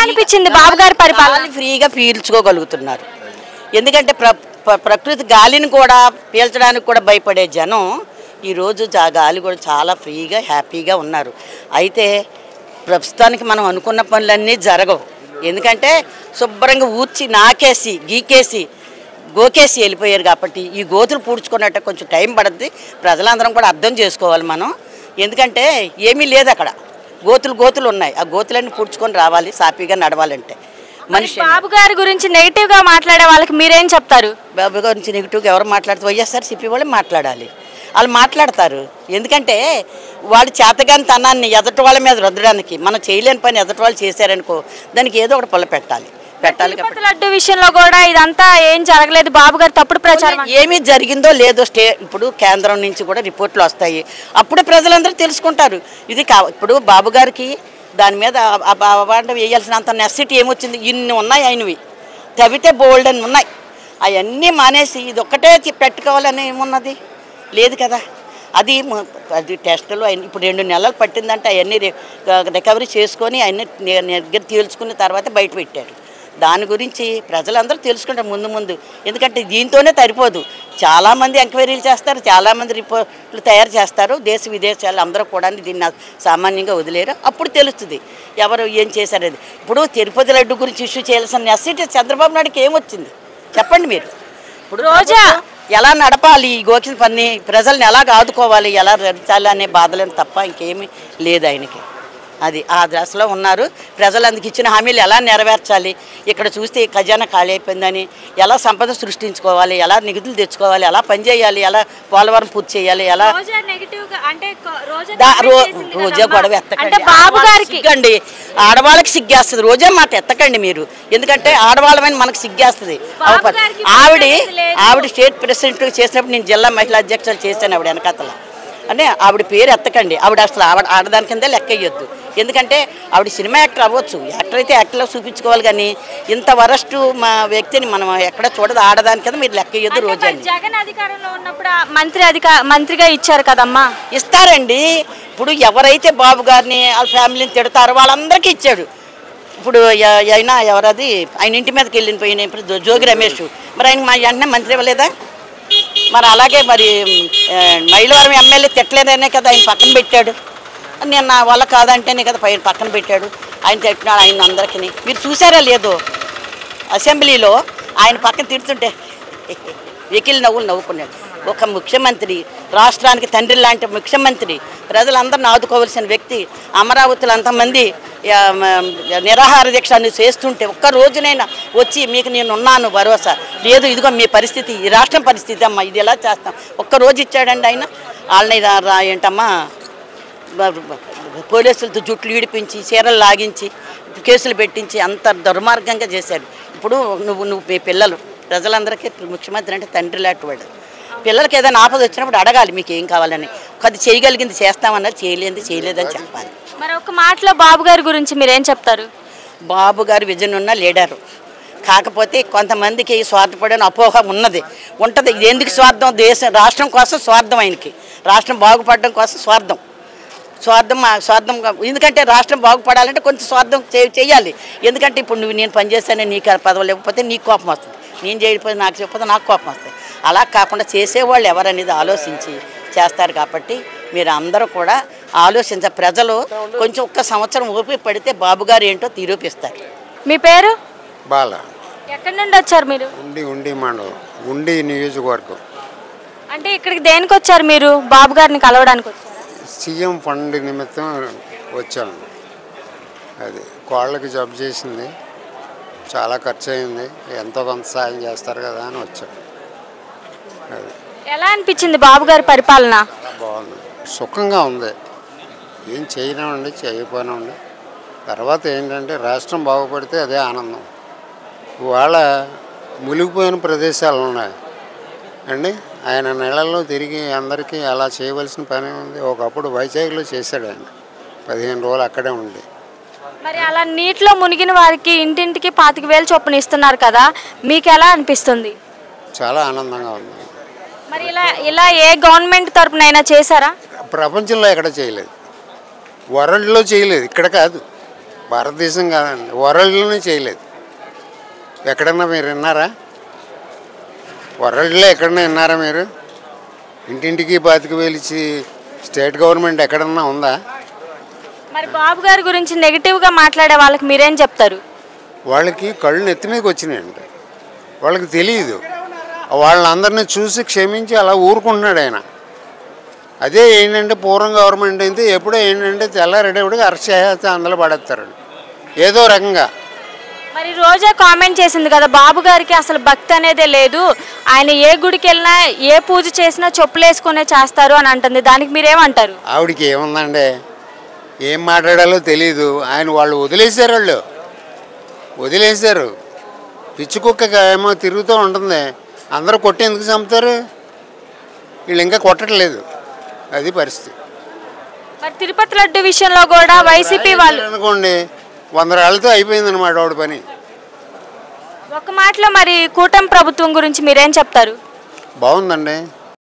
అనిపించింది బాబు గారి పరిపాలన? ఫ్రీగా పీల్చుకోగలుగుతున్నారు. ఎందుకంటే ప్రకృతి గాలిని కూడా పీల్చడానికి కూడా భయపడే జనం ఈరోజు గాలి కూడా చాలా ఫ్రీగా హ్యాపీగా ఉన్నారు. అయితే ప్రస్తుతానికి మనం అనుకున్న పనులన్నీ జరగవు. ఎందుకంటే శుభ్రంగా ఊడ్చి నాకేసి గీకేసి గోకేసి వెళ్ళిపోయారు కాబట్టి ఈ గోతులు పూడ్చుకున్నట్టు కొంచెం టైం పడుద్ది. ప్రజలందరం కూడా అర్థం చేసుకోవాలి మనం. ఎందుకంటే ఏమీ లేదు అక్కడ, గోతులు ఉన్నాయి. ఆ గోతులన్నీ పూడ్చుకొని రావాలి సాఫీగా నడవాలంటే. మనిషి బాబు గారి గురించి నెగిటివ్గా మాట్లాడే వాళ్ళకి మీరేం చెప్తారు? బాబు గురించి నెగిటివ్గా ఎవరు మాట్లాడితే వైఎస్ఆర్సీపీ వాళ్ళు మాట్లాడాలి. వాళ్ళు మాట్లాడతారు. ఎందుకంటే వాళ్ళు చేతగాని తనాన్ని ఎదటి వాళ్ళ మీద రుద్దడానికి, మనం చేయలేని పని ఎదటి వాళ్ళు చేశారనుకో దానికి ఏదో ఒకటి పొల పెట్టాలి. లడ్డు విషయంలో కూడా ఇదంతా ఏం జరగలేదు, బాబు గారు తప్పుడు ప్రచారం. ఏమి జరిగిందో లేదో ఇప్పుడు కేంద్రం నుంచి కూడా రిపోర్ట్లు వస్తాయి. అప్పుడు ప్రజలందరూ తెలుసుకుంటారు. ఇది ఇప్పుడు బాబు గారికి దాని మీద అవార్డు వేయాల్సినంత నెసిటీ ఏమొచ్చింది? ఇన్ని ఉన్నాయి ఆయనవి, తవ్వితే బోల్డ్ అని ఉన్నాయి. అవన్నీ మానేసి ఇది ఒక్కటే పెట్టుకోవాలని ఏమున్నది? లేదు కదా. అది టెస్టులు ఇప్పుడు 2 నెలలు పట్టిందంటే అవన్నీ రికవరీ చేసుకొని అవన్నీ దగ్గర తేల్చుకున్న తర్వాత బయట పెట్టారు. దాని గురించి ప్రజలందరూ తెలుసుకుంటారు ముందు. ఎందుకంటే దీంతోనే సరిపోదు, చాలామంది ఎంక్వైరీలు చేస్తారు, చాలామంది రిపోర్ట్లు తయారు చేస్తారు. దేశ విదేశాలు అందరూ కూడా దీన్ని సామాన్యంగా వదిలేరు. అప్పుడు తెలుస్తుంది ఎవరు ఏం చేశారది. ఇప్పుడు తిరుపతి లడ్డు గురించి ఇష్యూ చేయాల్సిన నెసిటీ చంద్రబాబు నాయుడుకి ఏమొచ్చింది చెప్పండి మీరు? ఇప్పుడు రోజా ఎలా నడపాలి ఈ గోకిన పని, ప్రజల్ని ఎలా ఆదుకోవాలి, ఎలా రచించాలి అనే బాధలేని తప్ప ఇంకేమీ లేదు ఆయనకి. అది ఆ దశలో ఉన్నారు. ప్రజలందుకు ఇచ్చిన హామీలు ఎలా నెరవేర్చాలి, ఇక్కడ చూస్తే ఖజానా ఖాళీ అయిపోయిందని, ఎలా సంపద సృష్టించుకోవాలి, ఎలా నిధులు తెచ్చుకోవాలి, ఎలా పనిచేయాలి, ఎలా పోలవరం పూర్తి చేయాలి, ఎలా రోజా గొడవ ఎత్తకండి. ఆడవాళ్ళకి సిగ్గేస్తుంది. రోజా మాట ఎత్తకండి మీరు. ఎందుకంటే ఆడవాళ్ళమైన మనకు సిగ్గేస్తుంది. ఆవిడ స్టేట్ ప్రెసిడెంట్ చేసినప్పుడు నేను జిల్లా మహిళా అధ్యక్షులు చేశాను ఆవిడ వెనకాతల. అంటే ఆవిడ పేరు ఎత్తకండి. అసలు ఆడదాని కింద లెక్క వేయొద్దు. ఎందుకంటే ఆవిడ సినిమా యాక్టర్ అవ్వచ్చు, యాక్టర్ అయితే యాక్టర్లో చూపించుకోవాలి. కానీ ఇంత వరస్ట్ మా వ్యక్తిని మనం ఎక్కడ చూడదు. ఆడదాని కింద మీరు లెక్క వేయొద్దు. రోజా జగన్ అధికారంలో ఉన్నప్పుడు మంత్రిగా ఇచ్చారు కదమ్మా. ఇస్తారండి. ఇప్పుడు ఎవరైతే బాబు గారిని వాళ్ళ ఫ్యామిలీని తిడతారో వాళ్ళందరికీ ఇచ్చాడు. ఇప్పుడు అయినా ఎవరది ఆయన ఇంటి మీదకి వెళ్ళిపోయిన ఇప్పుడు జోగి రమేష్, మరి ఆయన మా వెంటనే మంత్రి ఇవ్వలేదా? మరి అలాగే మరి మైలవరం ఎమ్మెల్యే తిట్టలేదనే కదా ఆయన పక్కన పెట్టాడు. నేను నా వల్ల కాదంటేనే కదా పక్కన పెట్టాడు. ఆయన తిట్టినాడు ఆయన అందరికీ. మీరు చూసారా లేదో అసెంబ్లీలో ఆయన పక్కన తిడుతుంటే వెకిలి నవ్వుకున్నాడు. ఒక ముఖ్యమంత్రి, రాష్ట్రానికి తండ్రి లాంటి ముఖ్యమంత్రి, ప్రజలందరిని ఆదుకోవాల్సిన వ్యక్తి, అమరావతిలో అంతమంది నిరాహార దీక్ష చేస్తుంటే ఒక్క రోజునైనా వచ్చి మీకు నేను ఉన్నాను భరోసా లేదు, ఇదిగో మీ పరిస్థితి, ఈ రాష్ట్రం పరిస్థితి అమ్మా, ఇది ఎలా చేస్తాం, ఒక్కరోజు ఇచ్చాడండి ఆయన. వాళ్ళని ఏంటమ్మా పోలీసులతో జుట్లు ఈడిపించి చీరలు లాగించి కేసులు పెట్టించి అంత దుర్మార్గంగా చేశాడు. ఇప్పుడు నువ్వు మీ పిల్లలు ప్రజలందరికీ ముఖ్యమంత్రి అంటే తండ్రి లాంటి వాడు. పిల్లలకి ఏదైనా ఆపద వచ్చినప్పుడు అడగాలి మీకు ఏం కావాలని. అది చేయగలిగింది చేస్తామన్నారు, చేయలేదని చెప్పాలి. మరి ఒక మాటలో బాబు గారి గురించి మీరేం చెప్తారు? బాబు గారు విజన్ ఉన్న లీడరు. కాకపోతే కొంతమందికి స్వార్థపడని అపోహ ఉంటుంది. ఇది ఎందుకు స్వార్థం? రాష్ట్రం కోసం స్వార్థం. ఆయనకి రాష్ట్రం బాగుపడడం కోసం స్వార్థం. ఎందుకంటే రాష్ట్రం బాగుపడాలంటే కొంచెం స్వార్థం చేయాలి. ఎందుకంటే ఇప్పుడు నేను పనిచేస్తానే నీకు పదవులు లేకపోతే నీకు కోపం వస్తుంది, నేను చేయకపోతే నాకు చెప్పకపోతే నాకు కోపం వస్తుంది. అలా కాకుండా చేసేవాళ్ళు ఎవరనేది ఆలోచించి చేస్తారు. కాబట్టి మీరు అందరూ కూడా ఆలోచించాలి. ప్రజలు కొంచెం ఒక్క సంవత్సరం ఓపిక పడితే బాబు గారు ఏంటో తీరూపిస్తారు. మీ పేరు? బాల. ఎక్కడి నుండి వచ్చారు మీరు? ఉండి మండలం, ఉండి నియోజకవర్గం. అంటే ఇక్కడికి దేనికి వచ్చారు మీరు? బాబు గారిని కలవడానికి వచ్చారు? సీఎం ఫండ్ నిమిత్తం వచ్చాను. అది కోళ్ళకి జబ్బు చేసింది, చాలా ఖర్చు అయింది, ఎంతో కొంత సాయం చేస్తారు కదా అని వచ్చాను. అది ఎలా అనిపించింది బాబు గారి పరిపాలన? బాగుంది, సుఖంగా ఉంది. ఏం చేయనివ్వండి, చేయకపోయినండి. తర్వాత ఏంటంటే రాష్ట్రం బాగుపడితే అదే ఆనందం. ఇవాళ మునిగిపోయిన ప్రదేశాలు ఉన్నాయి అండి. ఆయన నెలల్లో తిరిగి అందరికీ అలా చేయవలసిన పని ఉంది. ఒకప్పుడు వైజాగ్లో చేశాడు ఆయన, 15 రోజులు అక్కడే ఉండి. మరి అలా నీటిలో మునిగిన వారికి ఇంటింటికి 25,000 చొప్పున ఇస్తున్నారు కదా, మీకు ఎలా అనిపిస్తుంది? చాలా ఆనందంగా ఉంది. మరి ఇలా ఏ గవర్నమెంట్ తరపునైనా చేశారా? ప్రపంచంలో ఎక్కడ చేయలేదు, వరల్డ్లో చేయలేదు, ఇక్కడ కాదు. భారతదేశం కాదండి, వరల్డ్లోనే చేయలేదు. ఎక్కడన్నా మీరు విన్నారా? వరల్డ్లో ఎక్కడన్నా విన్నారా మీరు? ఇంటింటికి 25,000 ఇచ్చి స్టేట్ గవర్నమెంట్ ఎక్కడన్నా ఉందా? మరి బాబు గారి గురించి నెగిటివ్గా మాట్లాడే వాళ్ళకి మీరేం చెప్తారు? వాళ్ళకి కళ్ళు నెత్తి మీదకి వచ్చినాయండి, వాళ్ళకి తెలియదు. వాళ్ళందరినీ చూసి క్షమించి అలా ఊరుకుంటున్నాడు ఆయన. అదే ఏంటంటే పూర్వం గవర్నమెంట్ అయితే ఎప్పుడో ఏంటంటే తెల్లారెడేపటికి అరెస్ట్ చేస్తే అందులో పడేస్తారండి ఏదో రకంగా. మరి రోజా కామెంట్ చేసింది కదా, బాబు గారికి అసలు భక్తి అనేదే లేదు, ఆయన ఏ గుడికి వెళ్ళినా ఏ పూజ చేసినా చెప్పులు వేసుకునే చేస్తారు అని అంటుంది. దానికి మీరేమంటారు? ఆవిడికి ఏముందండి, ఏం మాట్లాడాలో తెలీదు. ఆయన వాళ్ళు వదిలేశారు. పిచ్చి కుక్క ఏమో తిరుగుతూ ఉంటుంది, అందరూ కొట్టి ఎందుకు చంపుతారు? వీళ్ళు ఇంకా కొట్టట్లేదు, అది పరిస్థితి. మరి తిరుపతి లడ్డు విషయంలో కూడా వైసీపీ వాళ్ళు అనుకోండి 100 రాళ్ళతో అయిపోయిందన్నమాట వాడి పని. ఒక మాటలో మరి కూటమి ప్రభుత్వం గురించి మీరేం చెప్తారు? బాగుందండి.